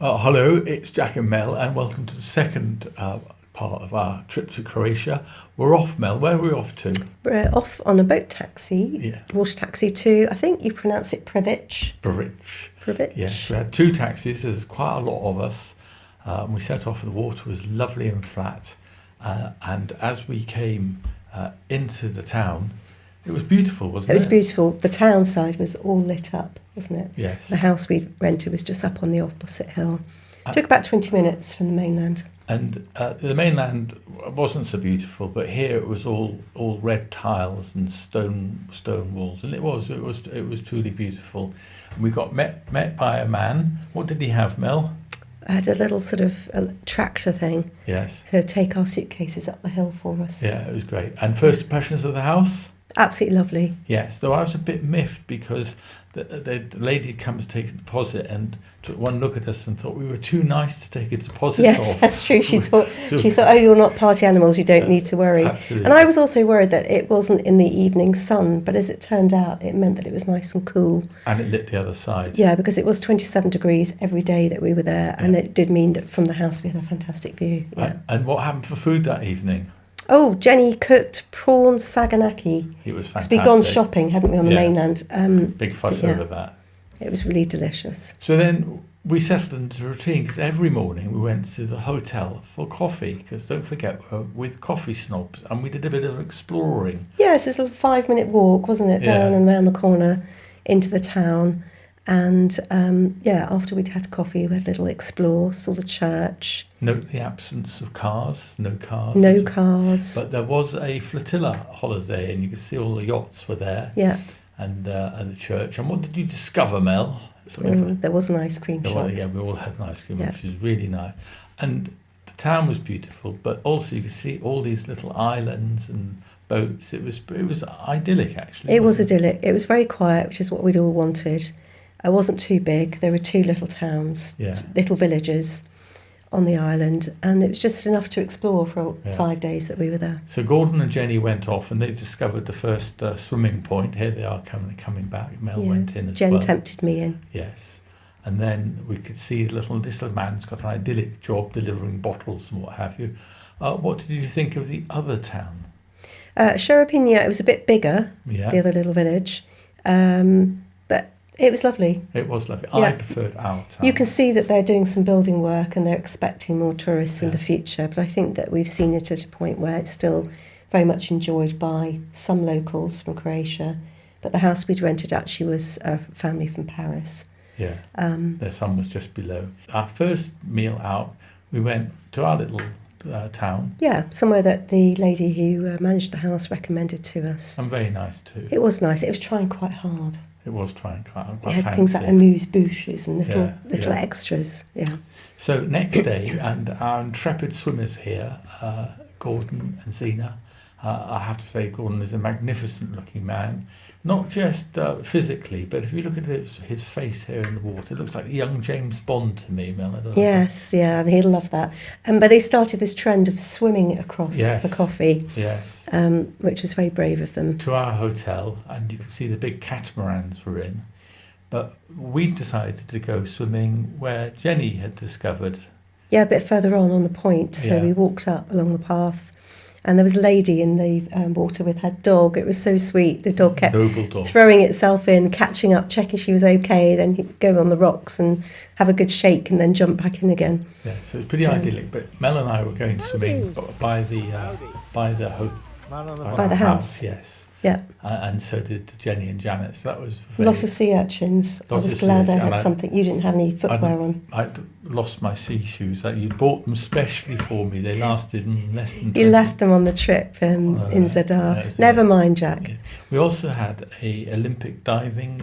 Hello, it's Jack and Mel, and welcome to the second part of our trip to Croatia. We're off, Mel. Where are we off to? We're off on a boat taxi, Yeah. water taxi to, I think you pronounce it Prvic. Prvic. Prvic? Yes, we had two taxis. There's quite a lot of us. We set off, the water was lovely and flat. And as we came into the town, it was beautiful, wasn't it? It was beautiful. The town side was all lit up, wasn't it? Yes. The house we rented was just up on the opposite hill. Took about 20 minutes from the mainland. And the mainland wasn't so beautiful, but here it was all red tiles and stone walls, and it was truly beautiful. And we got met by a man. What did he have, Mel? I had a little sort of a tractor thing Yes. to take our suitcases up the hill for us. Yeah, it was great. And first impressions of the house? Absolutely lovely. Yes, though I was a bit miffed because the lady had come to take a deposit and took one look at us and thought we were too nice to take a deposit Yes, off. that's true. She thought, oh, you're not party animals, you don't need to worry. Absolutely. And I was also worried that it wasn't in the evening sun, but as it turned out, it meant that it was nice and cool. And it lit the other side. Yeah, because it was 27 degrees every day that we were there, and it did mean that from the house we had a fantastic view. Yeah. And what happened for food that evening? Oh, Jenny cooked prawn saganaki. It was Because fantastic. we'd gone shopping, hadn't we, on the Yeah. mainland? Big fuss over that. It was really delicious. So then we settled into a routine because every morning we went to the hotel for coffee, because don't forget we're with coffee snobs, and we did a bit of exploring. Yes, it was a 5-minute walk, wasn't it, down Yeah. and round the corner into the town. And after we'd had coffee, we had a little explore, saw the church. Note the absence of cars, no cars. No cars. But there was a flotilla holiday, and you could see all the yachts were there. Yeah. And the church. And what did you discover, Mel? There was an ice cream shop. Yeah, we all had an ice cream, Yeah. which was really nice. And the town was beautiful, but also you could see all these little islands and boats. It was idyllic, actually. It was wasn't idyllic. It was very quiet, which is what we'd all wanted. It wasn't too big. There were two little towns, Yeah. little villages on the island, and it was just enough to explore for 5 days that we were there. So Gordon and Jenny went off, and they discovered the first swimming point. Here they are coming back. Mel went in as Jen well. tempted me in. Yes. And then we could see this little man's got an idyllic job delivering bottles and what have you. What did you think of the other town? Sherapinha, it was a bit bigger, Yeah. the other little village, but it was lovely. It was lovely. Yeah. I preferred our town. You can see that they're doing some building work and they're expecting more tourists in Yeah. the future, but I think that we've seen it at a point where it's still very much enjoyed by some locals from Croatia. But the house we'd rented actually was a family from Paris. Yeah. Their son was just below. Our first meal out, we went to our little town. Yeah, somewhere that the lady who managed the house recommended to us. And very nice too. It was nice. It was trying quite hard. It was trying quite It had fancy. things like amuse-bouches and little Yeah. extras. Yeah. So next day, and our intrepid swimmers here, Gordon and Zena, I have to say Gordon is a magnificent looking man, not just physically, but if you look at his face here in the water, it looks like young James Bond to me, Mel. I don't know. Yes, yeah, he'd love that. But they started this trend of swimming across Yes. for coffee, Yes. which was very brave of them. To our hotel, and you can see the big catamarans we're in. But we decided to go swimming where Jenny had discovered. Yeah, a bit further on the point. So Yeah. we walked up along the path, and there was a lady in the water with her dog. It was so sweet. The dog kept Noble dog. throwing itself in, catching up, checking she was okay. Then he'd go on the rocks and have a good shake, and then jump back in again. Yeah, so it's pretty idyllic. But Mel and I were going swimming by the house. Yes. Yeah, And so did Jenny and Janet. So that was lots of sea urchins. I Lots was of sea glad I urchins, had and something. You didn't have any footwear on. I'd lost my sea shoes. You bought them specially for me. They lasted in less than 20. You left them on the trip in Zadar. yes, Never mind, Jack. Yeah. We also had a Olympic diving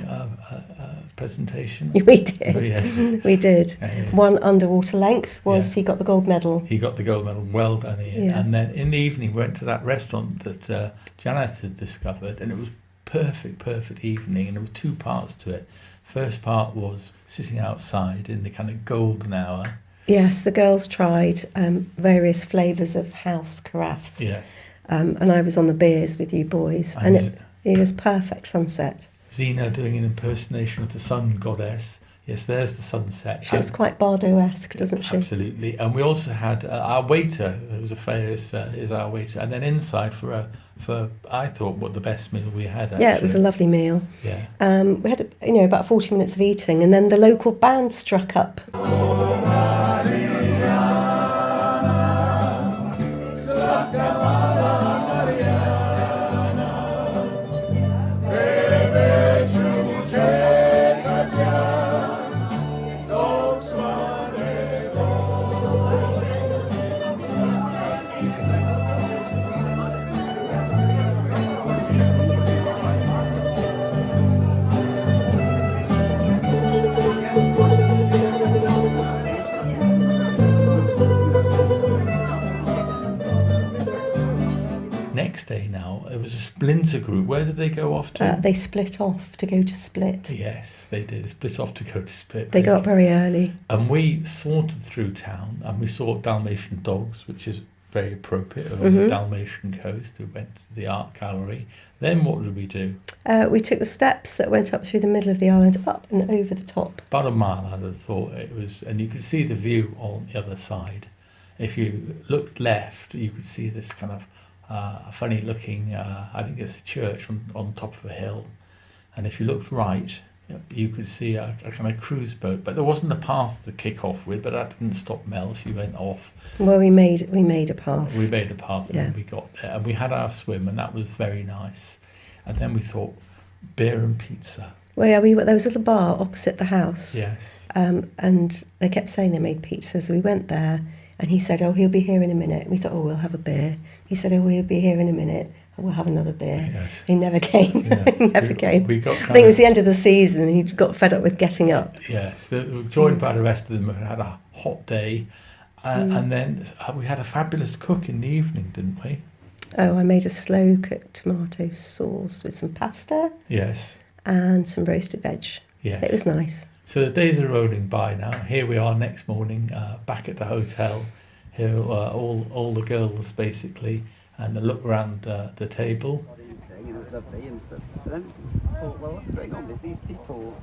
presentation. We did. Oh, yes. We did. Yeah. One underwater length was Yeah. he got the gold medal. He got the gold medal. Well done, Ian. Yeah. And then in the evening, we went to that restaurant that Janet had discovered, and it was perfect evening, and there were two parts to it. First part was sitting outside in the kind of golden hour. Yes, the girls tried various flavours of house carafe. Yes. And I was on the beers with you boys. And it was perfect sunset. Zena doing an impersonation of the sun goddess. Yes, there's the sunset. She looks quite Bardo-esque, doesn't she? Absolutely. And we also had our waiter. There was a famous is our waiter, and then inside for I thought what the best meal we had. Actually. Yeah, it was a lovely meal. Yeah. We had about 40 minutes of eating, and then the local band struck up. Next day now, it was a splinter group. Where did they go off to? They split off to go to Split. Yes, they did. Split off to go to Split. They got up very early. And we sauntered through town and we saw Dalmatian dogs, which is very appropriate on the Dalmatian coast. We went to the art gallery. Then what did we do? We took the steps that went up through the middle of the island, up and over the top. About a mile, I'd have thought it was, and you could see the view on the other side. If you looked left, you could see this kind of funny looking, I think it's a church on top of a hill. And if you looked right, you could see a kind of cruise boat, but there wasn't a path to kick off with, but that didn't stop Mel. She went off. Well, we made a path. We made a path Yeah. and we got there. And we had our swim, and that was very nice. And then we thought, beer and pizza. Well, yeah, there was a little bar opposite the house. Yes. And they kept saying they made pizza, so we went there, and he said, "Oh, he'll be here in a minute." We thought, "Oh, we'll have a beer." He said, "Oh, he'll be here in a minute. Oh, we'll have another beer." Yes. He never came. Yeah. He never came. We got I think it was the end of the season, and he got fed up with getting up. Yes, we were joined by the rest of them. We had a hot day, and then we had a fabulous cook in the evening, didn't we? Oh, I made a slow-cooked tomato sauce with some pasta Yes, and some roasted veg. yes. It was nice. So the days are rolling by now. Here we are next morning, back at the hotel. Here, all the girls basically, and a look around the table. Eating, it was lovely and stuff. But then I thought, well, what's going on? There's these people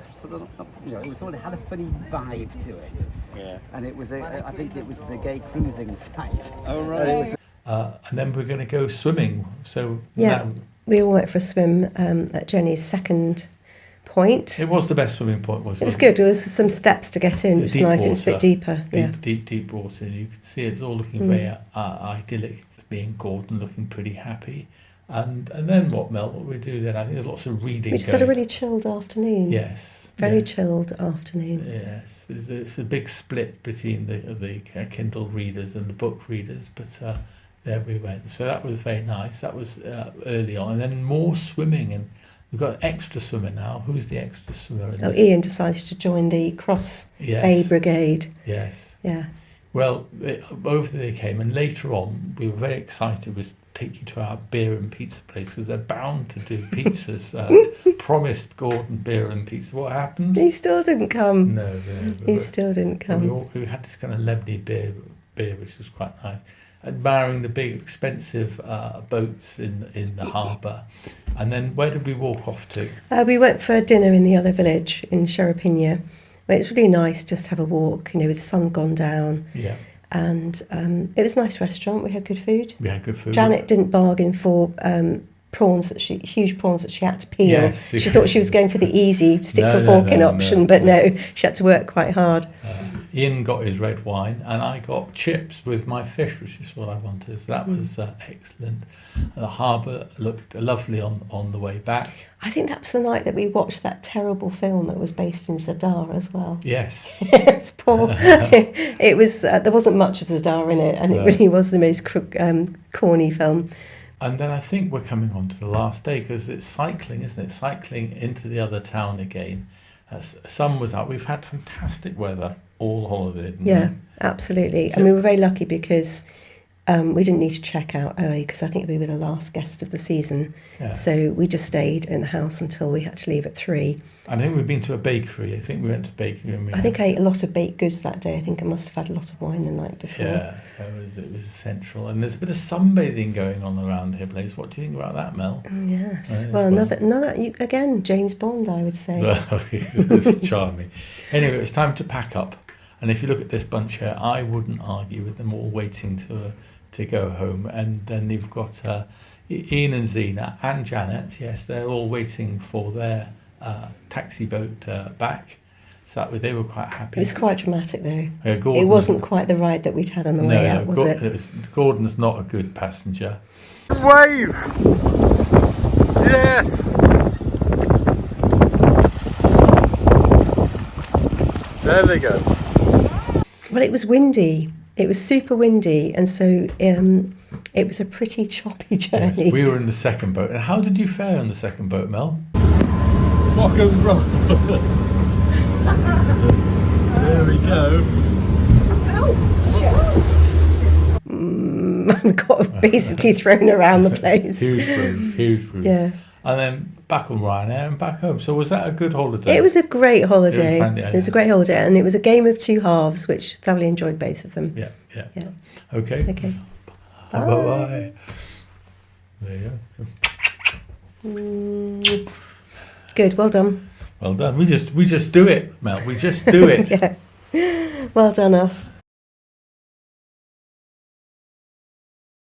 sort of, it was sort of had a funny vibe to it. Yeah. And it was, I think it was the gay cruising site. Oh, And right. it was And then we're going to go swimming. So Yeah. now, We all went for a swim at Jenny's second point. it was the best swimming point, wasn't it? It was good. There was some steps to get in, which was Deep nice. It was a bit water. deeper. Yeah. Deep water. And you can see it's all looking very idyllic. Being Gordon looking pretty happy. And then what, Mel? What we do then? I think there's lots of reading. We just had a going. really chilled afternoon. Yes. Very yeah. chilled afternoon. Yes, it's a big split between the Kindle readers and the book readers, but there we went. So that was very nice. That was early on, and then more swimming, and we've got extra swimmer now. Who's the extra swimmer? Oh, Ian decided to join the Cross Yes. A Brigade. Yes. Yeah. Well, over they came, and later on we were very excited. We take you to our beer and pizza place because they're bound to do pizzas. Promised Gordon beer and pizza. What happened? He still didn't come. No. He still didn't come. We had this kind of Lebanese beer, which was quite nice. Admiring the big, expensive boats in the harbour. And then where did we walk off to? We went for dinner in the other village in Sherapinha. Well, it's really nice just to have a walk, with the sun gone down. Yeah, And it was a nice restaurant. We had good food. we had good food. Janet didn't bargain for prawns huge prawns that she had to peel. Yes. She thought she was going for the easy stick No, or no, fork in no, option, no. but no, she had to work quite hard. Ian got his red wine, and I got chips with my fish, which is what I wanted. So that was excellent. The harbour looked lovely on the way back. I think that was the night that we watched that terrible film that was based in Zadar as well. Yes. It was poor. It was there wasn't much of Zadar in it, and No. it really was the most corny film. And then I think we're coming on to the last day because it's cycling, isn't it? Cycling into the other town again. Sun was out. We've had fantastic weather all holiday. Didn't Yeah, we? absolutely. So- And we were very lucky because We didn't need to check out early because I think we were the last guest of the season. Yeah. So we just stayed in the house until we had to leave at 3. I think we've been to a bakery. I think we went to a bakery. And I think I ate a lot of baked goods that day. I think I must have had a lot of wine the night before. Yeah, it was essential. And there's a bit of sunbathing going on around here, Blaze. What do you think about that, Mel? Yes. Right, Well, again, James Bond, I would say. Well, it's charming. Anyway, it's time to pack up. And if you look at this bunch here, I wouldn't argue with them all waiting to go home. And then you've got Ian and Zena and Janet. Yes, they're all waiting for their taxi boat back. So they were quite happy. It was quite dramatic, though. Gordon It wasn't quite the ride that we'd had on the way out, was it? Gordon's not a good passenger. Wave! Yes! There they go. Well, it was windy. It was super windy, and so it was a pretty choppy journey. Yes, we were in the second boat. And how did you fare on the second boat, Mel? Rock and roll. There we go. I got basically thrown around the place. Huge bruise. Yes. And then back on Ryanair and back home. So was that a good holiday? It was a great holiday. It was a great holiday, and it was a game of 2 halves, which thoroughly enjoyed both of them. Yeah. Yeah. Okay. Okay. Bye. There you go. Good. Well done. Well done. We just do it, Mel. We just do it. Yeah. Well done, us.